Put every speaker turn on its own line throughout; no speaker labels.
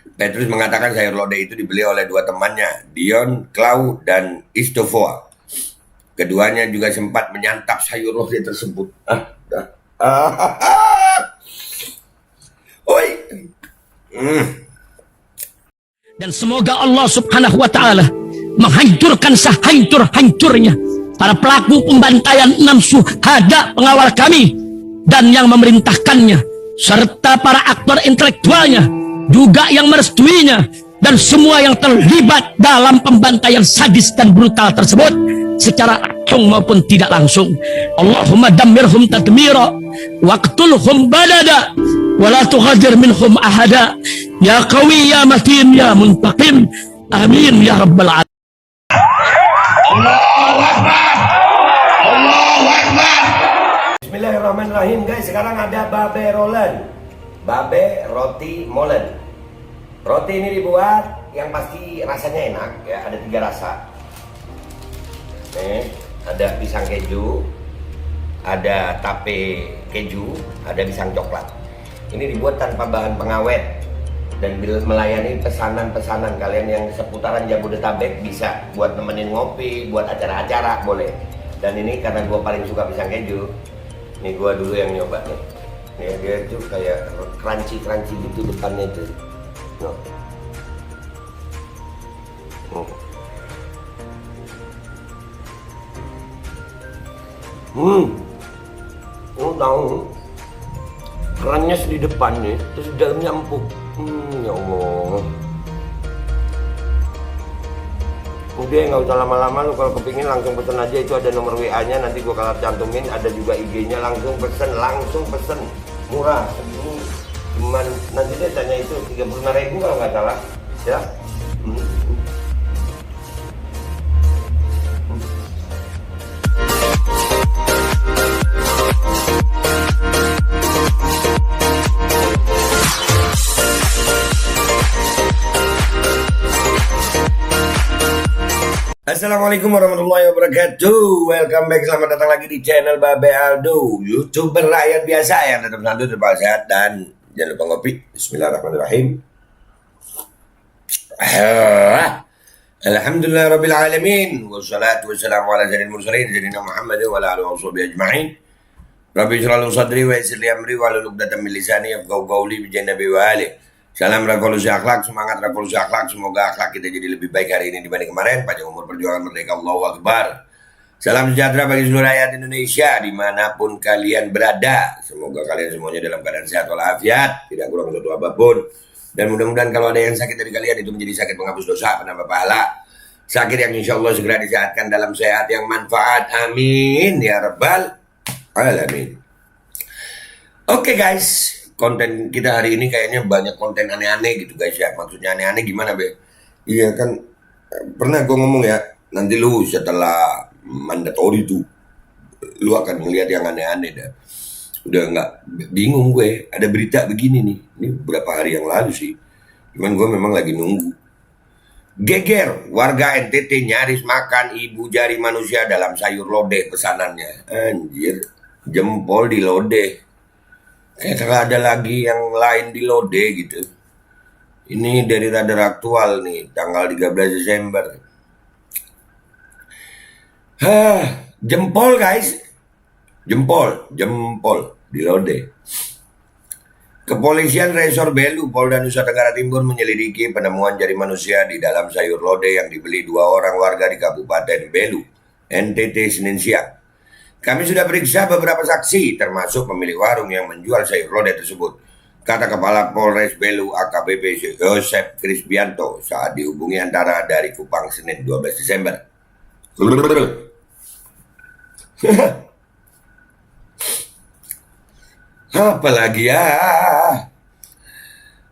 Petrus mengatakan sayur lodeh itu dibeli oleh dua temannya, Dion, Clau, dan Istofoa. Keduanya juga sempat menyantap sayur lodeh tersebut. Oi.
Dan semoga Allah subhanahu wa ta'ala menghancurkan sehancur-hancurnya para pelaku pembantaian 6 syuhada pengawal kami dan yang memerintahkannya, serta para aktor intelektualnya juga yang merestuinya, dan semua yang terlibat dalam pembantaian sadis dan brutal tersebut secara langsung maupun tidak langsung. Allahumma dammirhum tadmira waqtulhum badada wala tughadir minhum ahada ya qawi ya matin ya muntaqim, amin ya rabbal alamin.
Allahu Akbar. Allahu Akbar. Bismillahirrahmanirrahim guys. Sekarang ada babe rolen, babe roti molen. Roti ini dibuat yang pasti rasanya enak ya, ada 3 rasa. Nih, ada pisang keju, ada tape keju, ada pisang coklat. Ini dibuat tanpa bahan pengawet dan melayani pesanan-pesanan kalian yang seputaran Jabodetabek, bisa buat nemenin ngopi, buat acara-acara boleh. Dan ini karena gue paling suka pisang keju, nih gue dulu yang nyoba nih. Nih dia tuh kayak crunchy gitu depannya tuh. No. Tahu kerannya di depan nih, terus dalamnya empuk. Ya Allah. Udah nggak usah lama-lama, lu kalau kepingin langsung pesen aja, itu ada nomor WA-nya, nanti gua kalau cantumin, ada juga IG-nya, langsung pesen, murah segini. Cuman nanti dia tanya itu 35.000 kalau nggak salah ya. Assalamualaikum warahmatullahi wabarakatuh. Welcome back, selamat datang lagi di channel Babe Aldo, YouTuber rakyat biasa yang tetap santuy, tetap sehat, dan jangan lupa ngopi. Bismillahirrahmanirrahim. Alhamdulillahirabbil alamin, wassalatu wassalamu ala sayyidil mursalin sayyidina Muhammad wa ala alihi washabihi ajma'in. Rabbi shrah li sadri wa yassir li amri wa hlul 'uqdatam min lisani yafqahu qawli bi jannabi wa ali. Salam revolusi akhlak, semangat revolusi akhlak. Semoga akhlak kita jadi lebih baik hari ini dibanding kemarin. Panjang umur, perjuangan merdeka, Allahu Akbar. Salam sejahtera bagi seluruh rakyat Indonesia dimanapun kalian berada. Semoga kalian semuanya dalam keadaan sehat walafiat, tidak kurang suatu apapun. Dan mudah-mudahan kalau ada yang sakit dari kalian, itu menjadi sakit penghapus dosa, penambah pahala. Sakit yang insya Allah segera disehatkan dalam sehat yang manfaat. Amin ya rabbal alamin. Oke guys, konten kita hari ini kayaknya banyak konten aneh-aneh gitu guys ya. Maksudnya aneh-aneh gimana be? Iya kan, pernah gue ngomong ya, nanti lu setelah mandatori tuh lu akan melihat yang aneh-aneh dah. Udah nggak bingung gue, ada berita begini nih, ini beberapa hari yang lalu sih, cuman gue memang lagi nunggu. Geger, warga NTT nyaris makan ibu jari manusia dalam sayur lodeh pesanannya. Anjir, jempol di lodeh. Kayak kagak ada lagi yang lain di lodeh gitu. Ini dari Radar Aktual nih, tanggal 13 Desember. Jempol guys. Jempol di lodeh. Kepolisian Resor Belu, Polda Nusa Tenggara Timur menyelidiki penemuan jari manusia di dalam sayur lodeh yang dibeli 2 orang warga di Kabupaten Belu, NTT Senin siang. Kami sudah periksa beberapa saksi, termasuk pemilik warung yang menjual sayur lodeh tersebut, kata Kepala Polres Belu AKBP Yosep Krisbianto saat dihubungi antara dari Kupang Senin 12 Desember. Apalagi ya.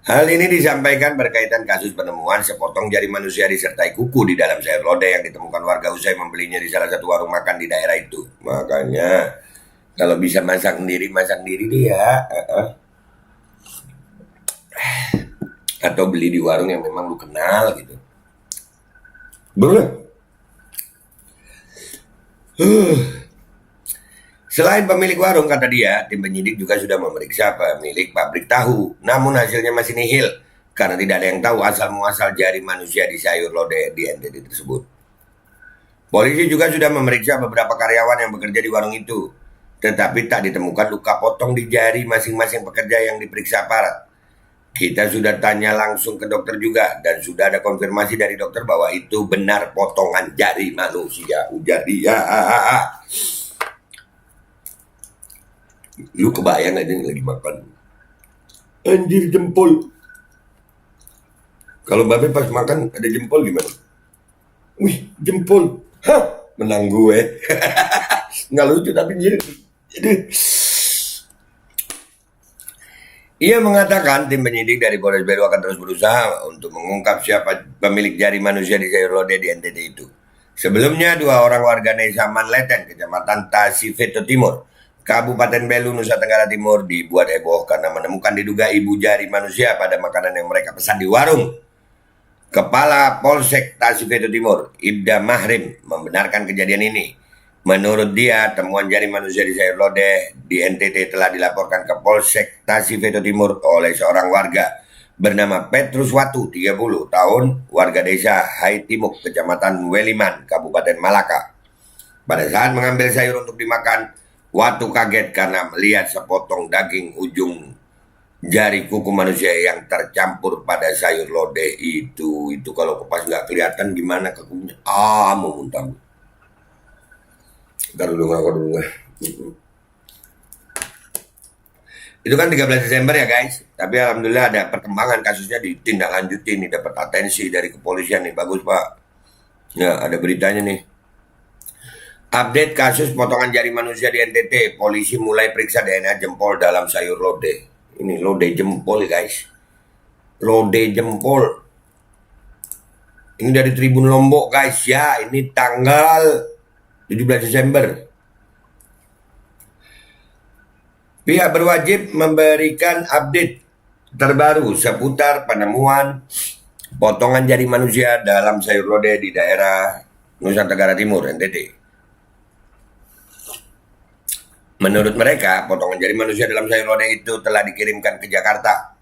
Hal ini disampaikan berkaitan kasus penemuan sepotong jari manusia disertai kuku di dalam sayur lodeh yang ditemukan warga usai membelinya di salah satu warung makan di daerah itu. Makanya kalau bisa masak sendiri deh ya. Atau beli di warung yang memang lu kenal gitu. Selain pemilik warung, kata dia, tim penyidik juga sudah memeriksa pemilik pabrik tahu. Namun hasilnya masih nihil karena tidak ada yang tahu asal-muasal jari manusia di sayur lodeh di NTT tersebut. Polisi juga sudah memeriksa beberapa karyawan yang bekerja di warung itu, tetapi tak ditemukan luka potong di jari masing-masing pekerja yang diperiksa aparat. Kita sudah tanya langsung ke dokter juga, dan sudah ada konfirmasi dari dokter bahwa itu benar potongan jari manusia, ujar dia. Lu kebayang aja lagi makan, anjir jempol. Kalau babe pas makan ada jempol gimana? Wih, jempol. Hah, menang gue. Nggak lucu tapi jadi. Ia mengatakan tim penyidik dari Polres Belu akan terus berusaha untuk mengungkap siapa pemilik jari manusia di sayur lodeh di NTT itu. Sebelumnya, 2 orang warga Desa Manleten, Kecamatan Tasifeto Timur, Kabupaten Belu, Nusa Tenggara Timur dibuat heboh karena menemukan diduga ibu jari manusia pada makanan yang mereka pesan di warung. Kepala Polsek Tasifeto Timur, Ibda Mahrim, membenarkan kejadian ini. Menurut dia, temuan jari manusia di sayur lodeh di NTT telah dilaporkan ke Polsek Tasifeto Timur oleh seorang warga bernama Petrus Watu, 30 tahun, warga desa Haitimuk, Kecamatan Weliman, Kabupaten Malaka. Pada saat mengambil sayur untuk dimakan, Watu kaget karena melihat sepotong daging ujung jari kuku manusia yang tercampur pada sayur lodeh itu. Itu kalau pas nggak kelihatan gimana kukunya? Mau muntah. Ntar dulu ngerokok dulu. Itu kan 13 Desember ya guys. Tapi alhamdulillah ada perkembangan kasusnya ditindaklanjuti nih, dapat atensi dari kepolisian nih. Bagus Pak. Ya, ada beritanya nih. Update kasus potongan jari manusia di NTT. Polisi mulai periksa DNA jempol dalam sayur lodeh. Ini lodeh jempol guys. Lodeh jempol. Ini dari Tribun Lombok guys ya. Ini tanggal 17 Desember. Pihak berwajib memberikan update terbaru seputar penemuan potongan jari manusia dalam sayur lodeh di daerah Nusa Tenggara Timur, NTT. Menurut mereka, potongan jari manusia dalam sayur lodeh itu telah dikirimkan ke Jakarta.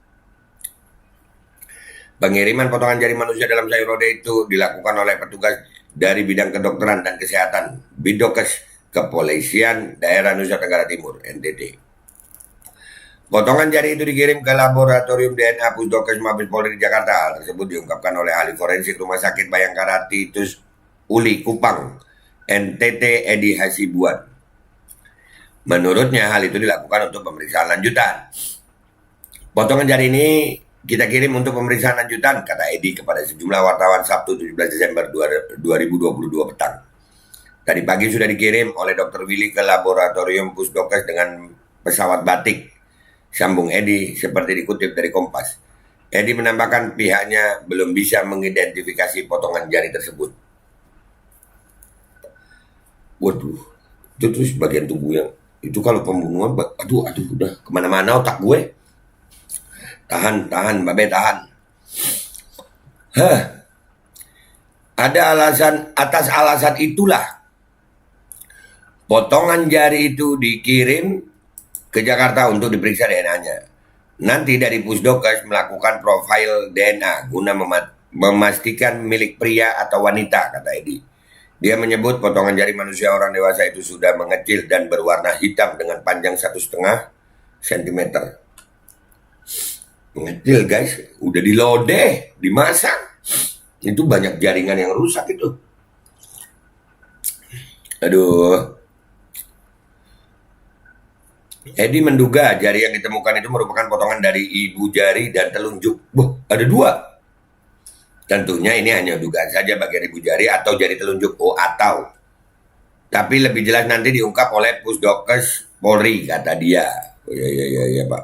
Pengiriman potongan jari manusia dalam sayur lodeh itu dilakukan oleh petugas dari bidang kedokteran dan kesehatan Bidokes Kepolisian Daerah Nusa Tenggara Timur, NTT. Potongan jari itu dikirim ke laboratorium DNA Pusdokes Mabes Polri di Jakarta. Hal tersebut diungkapkan oleh ahli forensik Rumah Sakit Bayangkara Titus Uli Kupang, NTT Edi Hasibuan. Menurutnya hal itu dilakukan untuk pemeriksaan lanjutan. Potongan jari ini kita kirim untuk pemeriksaan lanjutan, kata Edi kepada sejumlah wartawan Sabtu 17 Desember 2022 petang. Tadi pagi sudah dikirim oleh Dr. Willy ke laboratorium Pusdokes dengan pesawat batik, sambung Edi seperti dikutip dari Kompas. Edi menambahkan pihaknya belum bisa mengidentifikasi potongan jari tersebut. Waduh, itu terus bagian tubuh yang itu kalau pembunuhan, aduh udah kemana-mana otak gue. Tahan, Babe, tahan. Ada alasan, atas alasan itulah potongan jari itu dikirim ke Jakarta untuk diperiksa DNA-nya. Nanti dari Pusdokes melakukan profil DNA guna memastikan milik pria atau wanita, kata Edi. Dia menyebut potongan jari manusia orang dewasa itu sudah mengecil dan berwarna hitam dengan panjang 1,5 cm. Mengecil guys, udah dilodeh, dimasak. Itu banyak jaringan yang rusak itu. Aduh. Edi menduga jari yang ditemukan itu merupakan potongan dari ibu jari dan telunjuk. Ada 2. Tentunya ini hanya dugaan saja bagian ibu jari atau jari telunjuk. Atau. Tapi lebih jelas nanti diungkap oleh Pusdokes Polri, kata dia. Ya Pak.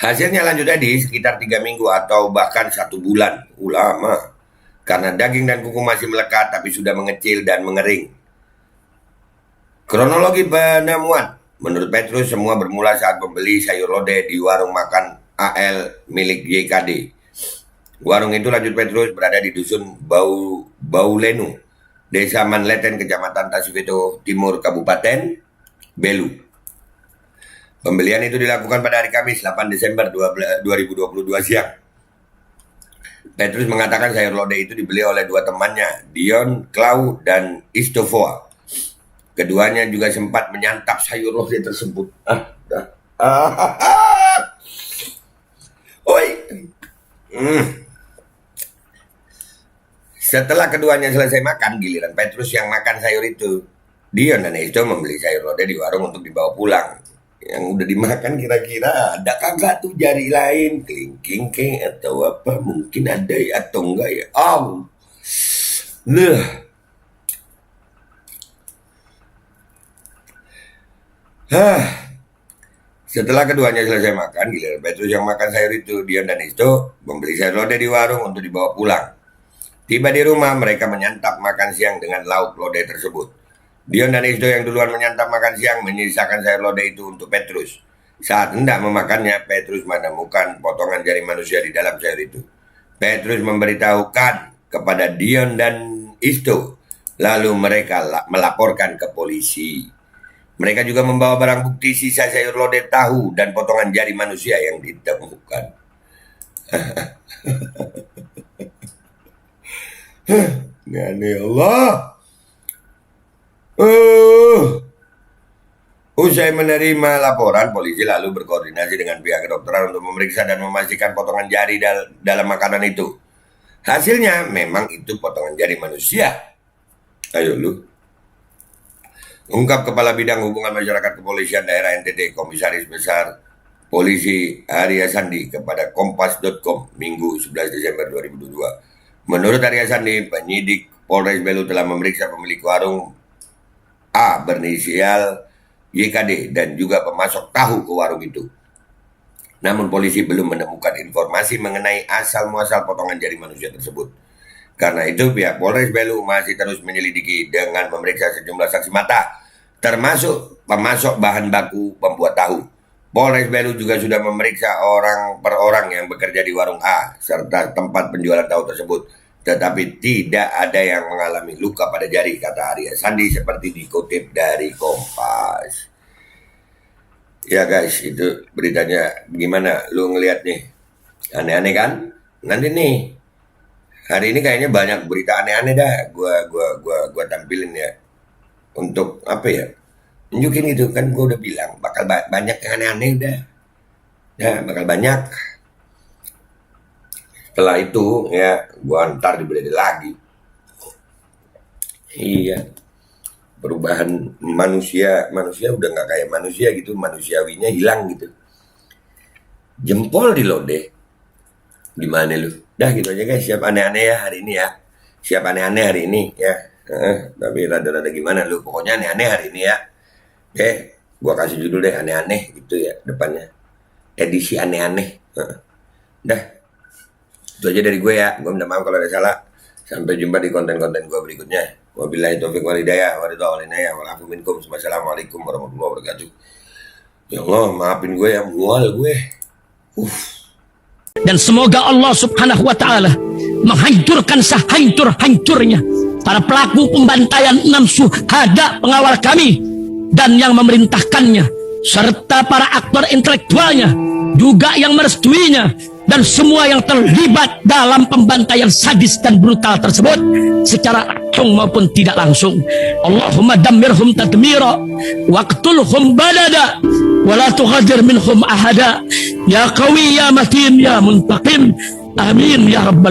Hasilnya lanjut Edi sekitar 3 minggu atau bahkan 1 bulan. Lama. Karena daging dan kuku masih melekat tapi sudah mengecil dan mengering. Kronologi penemuan. Menurut Petrus, semua bermula saat membeli sayur lodeh di warung makan AL milik YKD. Warung itu, lanjut Petrus, berada di dusun Baulenu, Desa Manleten, Kecamatan Tasifeto Timur, Kabupaten Belu. Pembelian itu dilakukan pada hari Kamis 8 Desember 2022 siang. Petrus mengatakan sayur lodeh itu dibeli oleh dua temannya, Dion Clau dan Istofoa. Keduanya juga sempat menyantap sayur lodeh tersebut. Oi. Setelah keduanya selesai makan, giliran Petrus yang makan sayur itu. Dion dan Isto membeli sayur lodeh di warung untuk dibawa pulang. Yang udah dimakan kira-kira ada kagak tuh jari lain, kelingking atau apa, mungkin ada atau enggak ya. Setelah keduanya selesai makan, giliran Petrus yang makan sayur itu. Dion dan Isto membeli sayur lodeh di warung untuk dibawa pulang. Tiba di rumah, mereka menyantap makan siang dengan lauk lodeh tersebut. Dion dan Isto yang duluan menyantap makan siang menyisakan sayur lodeh itu untuk Petrus. Saat hendak memakannya, Petrus menemukan potongan jari manusia di dalam sayur itu. Petrus memberitahukan kepada Dion dan Isto. Lalu mereka melaporkan ke polisi. Mereka juga membawa barang bukti sisa sayur lodeh, tahu, dan potongan jari manusia yang ditemukan. Ya Allah. Usai menerima laporan, polisi lalu berkoordinasi dengan pihak kedokteran untuk memeriksa dan memastikan potongan jari dalam makanan itu. Hasilnya memang itu potongan jari manusia. Ayo lu. Ungkap Kepala Bidang Hubungan Masyarakat Kepolisian Daerah NTT, Komisaris Besar Polisi Arya Sandi kepada Kompas.com Minggu 11 Desember 2022. Menurut Arya Sandi, penyidik Polres Belu telah memeriksa pemilik warung A berinisial YKD dan juga pemasok tahu ke warung itu. Namun polisi belum menemukan informasi mengenai asal-muasal potongan jari manusia tersebut. Karena itu pihak Polres Belu masih terus menyelidiki dengan memeriksa sejumlah saksi mata, termasuk pemasok bahan baku pembuat tahu. Polres Belu juga sudah memeriksa orang per orang yang bekerja di warung A serta tempat penjualan tahu tersebut. Tetapi tidak ada yang mengalami luka pada jari, kata Arya Sandi seperti dikutip dari Kompas. Ya guys, itu beritanya. Gimana lu ngelihat nih? Aneh-aneh kan? Nanti nih, hari ini kayaknya banyak berita aneh-aneh dah. Gua tampilin ya. Untuk apa ya? Tunjukin itu kan, gua udah bilang bakal banyak yang aneh-aneh udah. Ya, bakal banyak. Setelah itu ya gua ntar dibeli lagi. Iya, perubahan manusia udah nggak kayak manusia gitu, manusiawinya hilang gitu. Jempol di lodeh, gimana lu? Dah gitu aja guys, siap aneh-aneh ya hari ini ya, siap aneh-aneh hari ini ya. Tapi rada-rada gimana lu? Pokoknya aneh-aneh hari ini ya. Oke, gua kasih judul deh aneh-aneh gitu ya depannya. Edisi aneh-aneh. Dah. Itu aja dari gue ya. Gue minta maaf kalau ada salah. Sampai jumpa di konten-konten gue berikutnya. Wabillahi taufiq wal hidayah. Wassalamualaikum warahmatullahi wabarakatuh. Ya Allah, maafin gue ya, mual gue.
Dan semoga Allah Subhanahu wa ta'ala menghancurkan sehancur-hancurnya para pelaku pembantaian 6 syuhada pengawal kami dan yang memerintahkannya, serta para aktor intelektualnya juga yang merestuinya, dan semua yang terlibat dalam pembantaian sadis dan brutal tersebut secara langsung maupun tidak langsung. Allahumma dammirhum tadmira waqtulhum badada wala tughadir minhum ahada ya qawi ya matin ya muntaqim amin ya rabbal